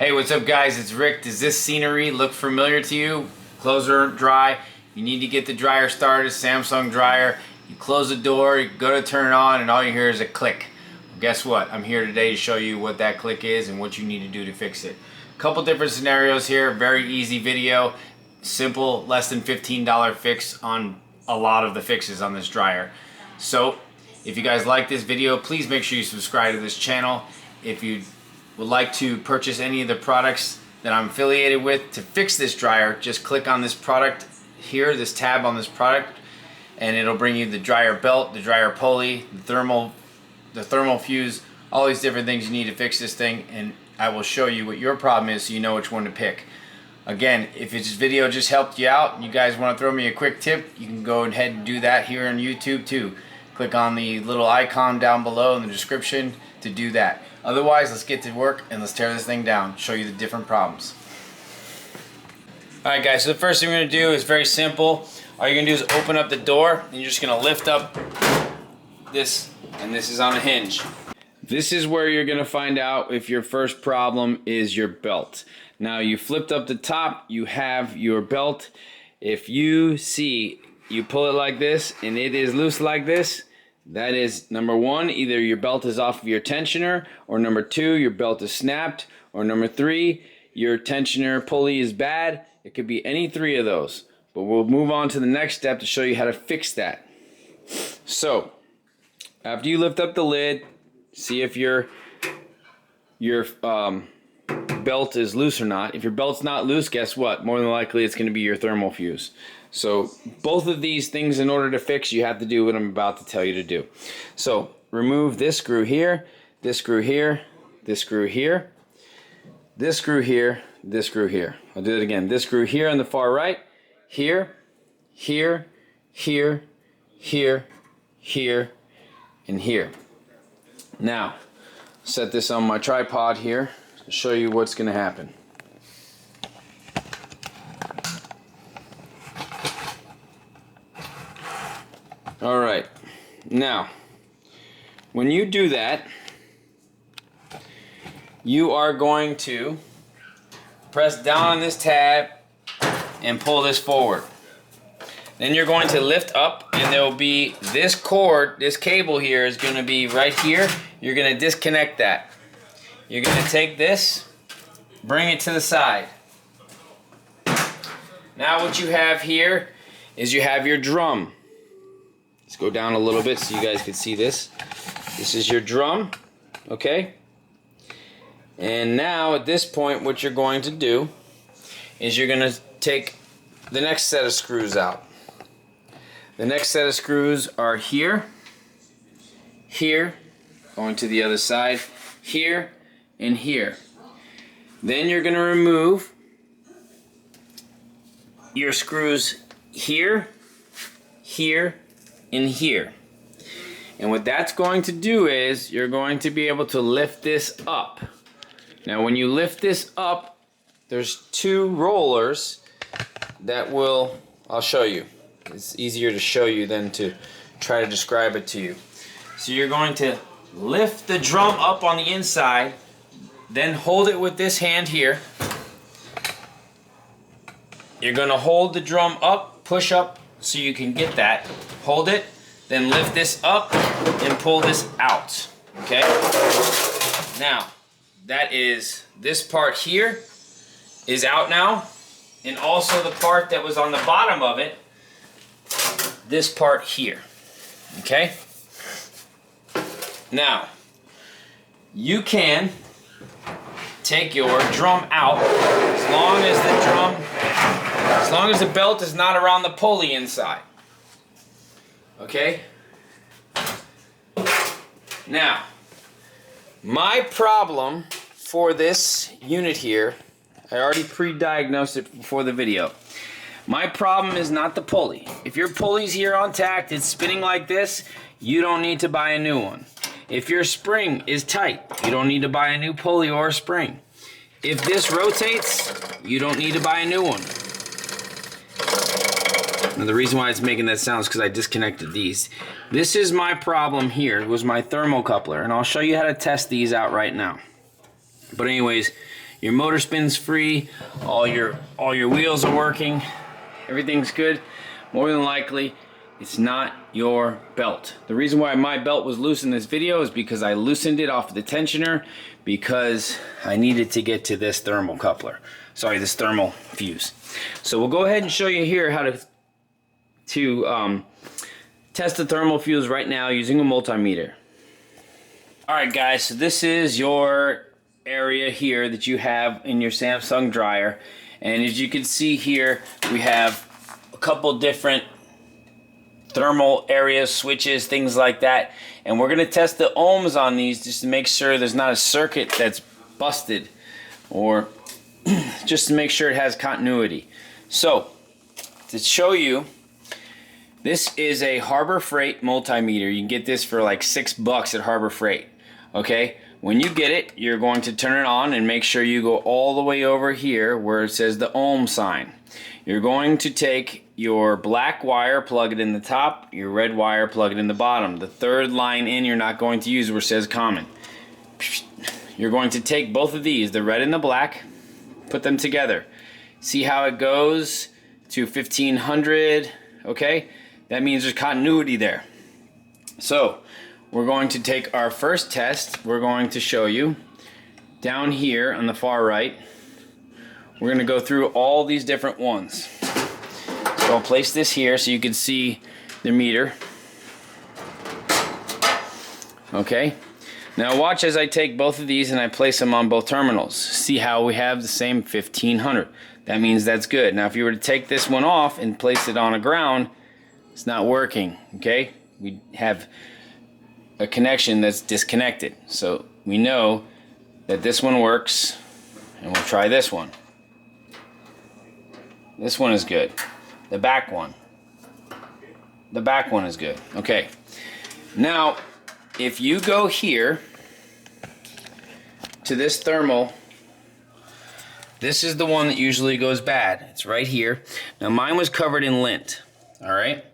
Hey, what's up guys? It's Rick. Does this scenery look familiar to you? Clothes aren't dry. You need to get the dryer started, Samsung dryer. You close the door, you go to turn it on, and all you hear is a click. Well, guess what? I'm here today to show you what that click is and what you need to do to fix it. A couple different scenarios here, very easy video. Simple, less than $15 fix on a lot of the fixes on this dryer. So, if you guys like this video, please make sure you subscribe to this channel. If you would like to purchase any of the products that I'm affiliated with to fix this dryer, just click on this product here, this tab on this product, and it'll bring you the dryer belt, the dryer pulley, the thermal fuse, all these different things you need to fix this thing, and I will show you what your problem is so you know which one to pick. Again, if this video just helped you out and you guys want to throw me a quick tip, you can go ahead and do that here on YouTube too. Click on the little icon down below in the description to do that. Otherwise, let's get to work and let's tear this thing down, show you the different problems. Alright guys, so the first thing we're going to do is very simple. All you're going to do is open up the door and you're just going to lift up this, and this is on a hinge. This is where you're going to find out if your first problem is your belt. Now you flipped up the top, you have your belt. If you see, you pull it like this and it is loose like this, that is number one, either your belt is off of your tensioner, or number two, your belt is snapped, or number three, your tensioner pulley is bad. It could be any three of those. But we'll move on to the next step to show you how to fix that. So, after you lift up the lid, see if your belt is loose or not. If your belt's not loose, guess what? More than likely it's going to be your thermal fuse. So both of these things, in order to fix, you have to do what I'm about to tell you to do. So remove this screw here, this screw here, this screw here, this screw here, this screw here. I'll do it again. This screw here on the far right, here, here, here, here, here, and here. Now, set this on my tripod here to show you what's going to happen. Alright, now, when you do that, you are going to press down on this tab and pull this forward. Then you're going to lift up, and there will be this cord, this cable here is going to be right here. You're going to disconnect that. You're going to take this, bring it to the side. Now what you have here is you have your drum. Let's go down a little bit so you guys can see this. This is your drum, okay? And now at this point what you're going to do is you're going to take the next set of screws out. The next set of screws are here, here, going to the other side, here, and here. Then you're going to remove your screws here, here, in here. And what that's going to do is you're going to be able to lift this up. Now when you lift this up, there's two rollers that will, I'll show you. It's easier to show you than to try to describe it to you. So you're going to lift the drum up on the inside, then hold it with this hand here. You're going to hold the drum up, push up so you can get that. Hold it, then lift this up and pull this out. Okay? Now, that is, this part here is out now, and also the part that was on the bottom of it, this part here. Okay? Now, you can take your drum out as long as the belt is not around the pulley inside. Okay? Now, my problem for this unit here, I already pre-diagnosed it before the video. My problem is not the pulley. If your pulley's here on tact, it's spinning like this, you don't need to buy a new one. If your spring is tight, you don't need to buy a new pulley or a spring. If this rotates, you don't need to buy a new one. Now the reason why it's making that sound is because I disconnected these. This is my problem here. It was my thermocoupler, and I'll show you how to test these out right now. But anyways, your motor spin's free, all your wheels are working, everything's good, more than likely it's not your belt. The reason why my belt was loose in this video is because I loosened it off the tensioner because I needed to get to this thermal coupler. Sorry, this thermal fuse. So we'll go ahead and show you here how to test the thermal fuse right now using a multimeter. Alright guys, so this is your area here that you have in your Samsung dryer, and as you can see here we have a couple different thermal areas, switches, things like that, and we're going to test the ohms on these just to make sure there's not a circuit that's busted, or just to make sure it has continuity. So to show you, this is a Harbor Freight multimeter. You can get this for like $6 at Harbor Freight. Okay, when you get it, you're going to turn it on and make sure you go all the way over here where it says the ohm sign. You're going to take your black wire, plug it in the top, your red wire, plug it in the bottom. The third line in you're not going to use where it says common. You're going to take both of these, the red and the black, put them together. See how it goes to 1500, okay? That means there's continuity there. So we're going to take our first test. We're going to show you down here on the far right. We're going to go through all these different ones. So I'll place this here so you can see the meter. Okay. Now watch as I take both of these and I place them on both terminals. See how we have the same 1500. That means that's good. Now if you were to take this one off and place it on a ground, it's not working. Okay. We have a connection that's disconnected, so we know that this one works, and we'll try this one. This one is good. The back one is good. Okay, now if you go here to this thermal, this is the one that usually goes bad. It's right here. Now mine was covered in lint. All right.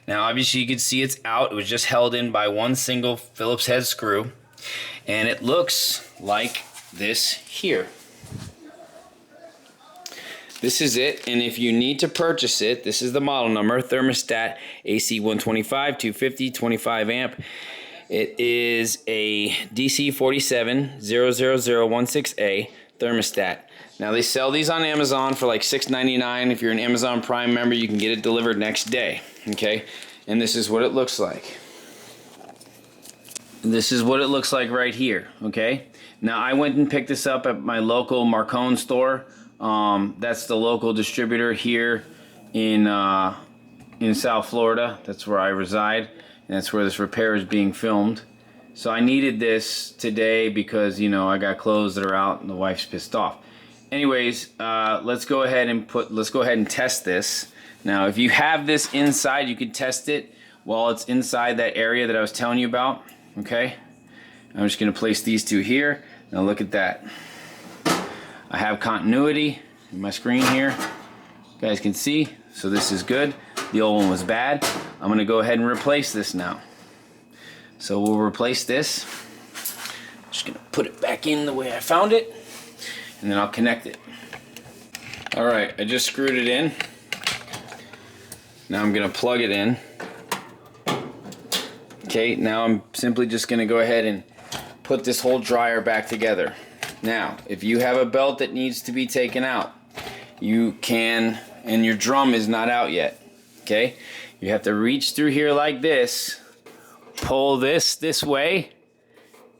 Now obviously you can see it's out. It was just held in by one single Phillips head screw, and it looks like this here. This is it, and if you need to purchase it, this is the model number, thermostat AC 125 250 25 amp. It is a DC 4700016A thermostat. Now they sell these on Amazon for like $6.99. If you're an Amazon Prime member, you can get it delivered next day. Okay, and this is what it looks like. This is what it looks like right here. Okay, now I went and picked this up at my local Marcone store. That's the local distributor here in South Florida. That's where I reside, and that's where this repair is being filmed. So I needed this today because, you know, I got clothes that are out and the wife's pissed off. Anyways, let's go ahead and test this. Now, if you have this inside, you can test it while it's inside that area that I was telling you about. Okay, I'm just going to place these two here. Now look at that. I have continuity in my screen here. You guys can see. So this is good. The old one was bad. I'm going to go ahead and replace this now. So we'll replace this. Just going to put it back in the way I found it, and then I'll connect it. Alright, I just screwed it in. Now I'm going to plug it in. Okay, now I'm simply just going to go ahead and put this whole dryer back together. Now, if you have a belt that needs to be taken out, you can, and your drum is not out yet. Okay, you have to reach through here like this, pull this way,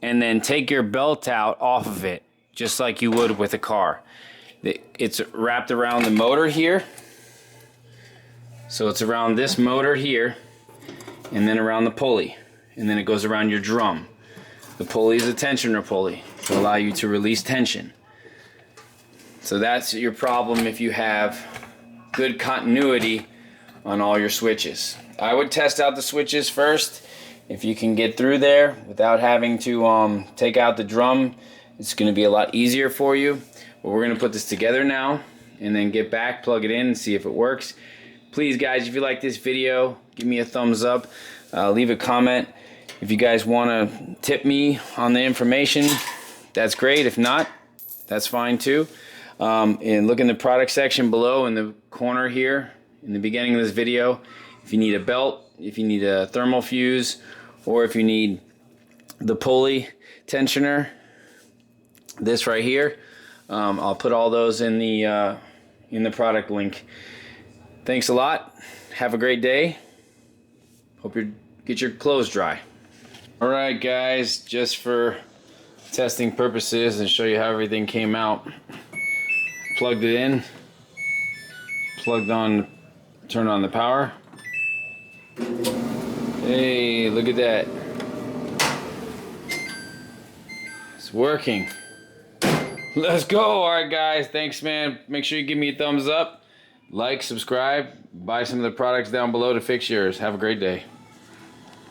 and then take your belt out off of it, just like you would with a car. It's wrapped around the motor here. So it's around this motor here, and then around the pulley, and then it goes around your drum. The pulley is a tensioner pulley to allow you to release tension. So that's your problem if you have good continuity on all your switches. I would test out the switches first. If you can get through there without having to take out the drum, it's going to be a lot easier for you. But we're going to put this together now and then get back, plug it in, and see if it works. Please guys, if you like this video, give me a thumbs up, leave a comment. If you guys want to tip me on the information, that's great. If not, that's fine too. And look in the product section below in the corner here, in the beginning of this video, if you need a belt, if you need a thermal fuse, or if you need the pulley tensioner, this right here, I'll put all those in the product link. Thanks a lot. Have a great day. Hope you get your clothes dry. Alright guys, just for testing purposes and show you how everything came out, plugged it in, plugged on, turned on the power. Hey, look at that. It's working. Let's go. Alright guys, thanks man. Make sure you give me a thumbs up, like, subscribe, buy some of the products down below to fix yours. Have a great day.